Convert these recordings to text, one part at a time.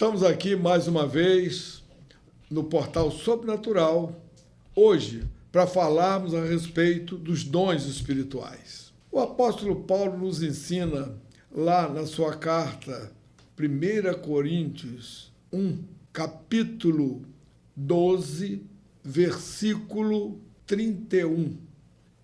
Estamos aqui mais uma vez no Portal Sobrenatural, hoje, para falarmos a respeito dos dons espirituais. O apóstolo Paulo nos ensina lá na sua carta 1 Coríntios 1, capítulo 12, versículo 31.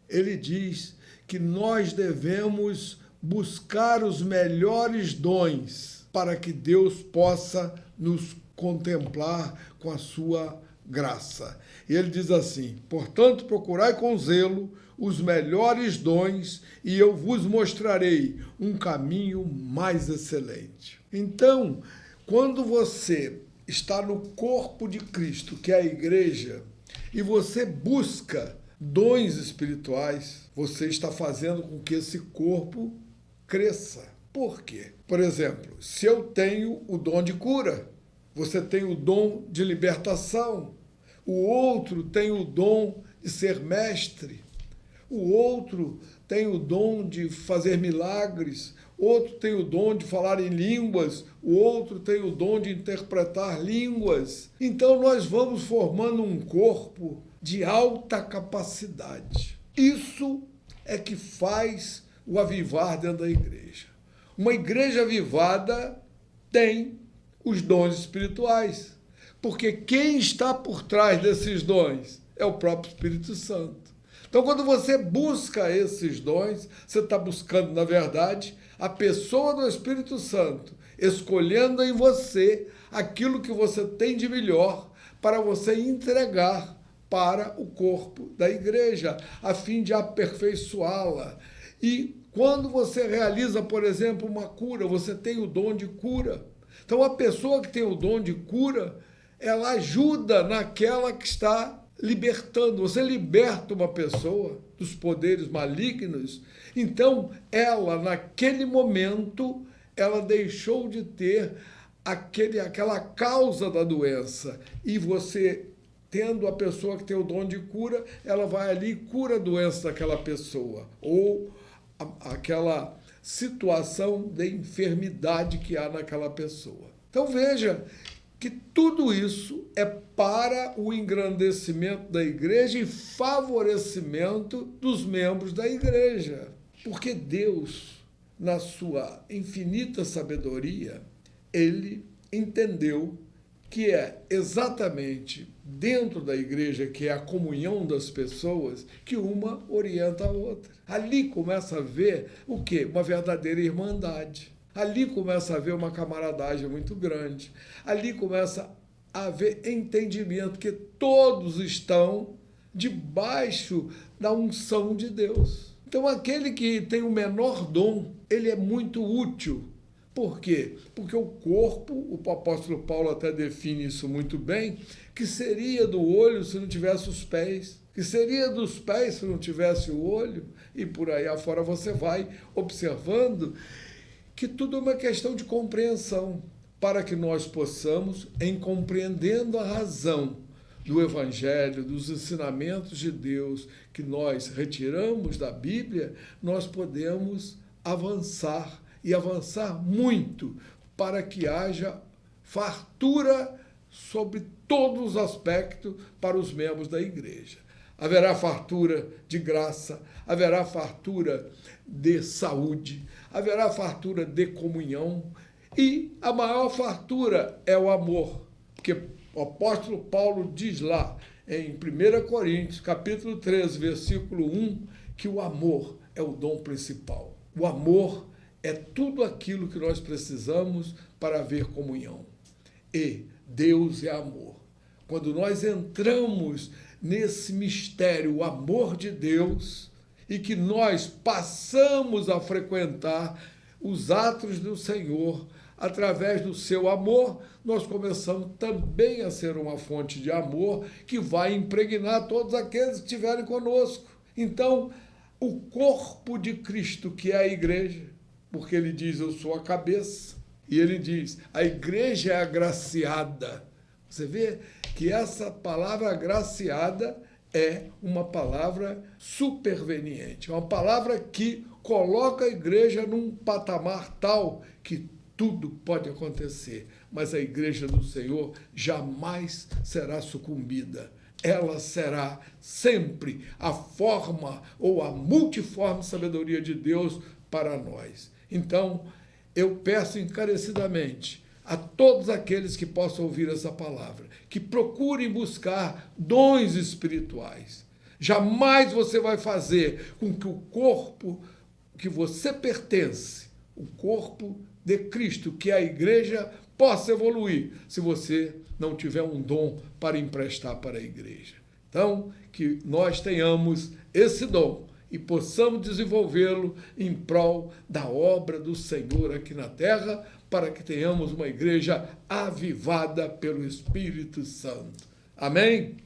Ele diz que nós devemos buscar os melhores dons para que Deus possa nos contemplar com a sua graça. E ele diz assim: portanto, procurai com zelo os melhores dons, e eu vos mostrarei um caminho mais excelente. Então, quando você está no corpo de Cristo, que é a igreja, e você busca dons espirituais, você está fazendo com que esse corpo cresça. Por quê? Por exemplo, se eu tenho o dom de cura, você tem o dom de libertação, o outro tem o dom de ser mestre, o outro tem o dom de fazer milagres, outro tem o dom de falar em línguas, o outro tem o dom de interpretar línguas. Então nós vamos formando um corpo de alta capacidade. Isso é que faz o avivar dentro da igreja. Uma igreja avivada tem os dons espirituais, porque quem está por trás desses dons é o próprio Espírito Santo. Então, quando você busca esses dons, você está buscando, na verdade, a pessoa do Espírito Santo, escolhendo em você aquilo que você tem de melhor para você entregar para o corpo da igreja, a fim de aperfeiçoá-la. E quando você realiza, por exemplo, uma cura, você tem o dom de cura. Então, a pessoa que tem o dom de cura, ela ajuda naquela que está libertando. Você liberta uma pessoa dos poderes malignos, então ela, naquele momento, ela deixou de ter aquela causa da doença. E você, tendo a pessoa que tem o dom de cura, ela vai ali e cura a doença daquela pessoa, ou aquela situação de enfermidade que há naquela pessoa. Então veja que tudo isso é para o engrandecimento da igreja e favorecimento dos membros da igreja. Porque Deus, na sua infinita sabedoria, ele entendeu que é exatamente dentro da igreja, que é a comunhão das pessoas, que uma orienta a outra. Ali começa a ver o quê? Uma verdadeira irmandade. Ali começa a haver uma camaradagem muito grande. Ali começa a haver entendimento que todos estão debaixo da unção de Deus. Então, aquele que tem o menor dom, ele é muito útil. Por quê? Porque o corpo, o apóstolo Paulo até define isso muito bem, que seria do olho se não tivesse os pés, que seria dos pés se não tivesse o olho, e por aí afora você vai observando que tudo é uma questão de compreensão, para que nós possamos, em compreendendo a razão do Evangelho, dos ensinamentos de Deus que nós retiramos da Bíblia, nós podemos avançar, e avançar muito, para que haja fartura sobre todos os aspectos para os membros da igreja. Haverá fartura de graça, haverá fartura de saúde, haverá fartura de comunhão, e a maior fartura é o amor, porque o apóstolo Paulo diz lá em 1 Coríntios, capítulo 13, versículo 1, que o amor é o dom principal. O amor é tudo aquilo que nós precisamos para haver comunhão. E Deus é amor. Quando nós entramos nesse mistério, o amor de Deus, e que nós passamos a frequentar os atos do Senhor através do seu amor, nós começamos também a ser uma fonte de amor que vai impregnar todos aqueles que estiverem conosco. Então, o corpo de Cristo, que é a igreja, porque ele diz, eu sou a cabeça, e ele diz, a igreja é agraciada. Você vê que essa palavra agraciada é uma palavra superveniente, uma palavra que coloca a igreja num patamar tal que tudo pode acontecer. mas a igreja do Senhor jamais será sucumbida. Ela será sempre a forma ou a multiforme sabedoria de Deus para nós. Então, eu peço encarecidamente a todos aqueles que possam ouvir essa palavra, que procurem buscar dons espirituais. Jamais você vai fazer com que o corpo que você pertence, o corpo de Cristo, que é a igreja, possa evoluir se você não tiver um dom para emprestar para a igreja. Então, que nós tenhamos esse dom e possamos desenvolvê-lo em prol da obra do Senhor aqui na terra, para que tenhamos uma igreja avivada pelo Espírito Santo. Amém?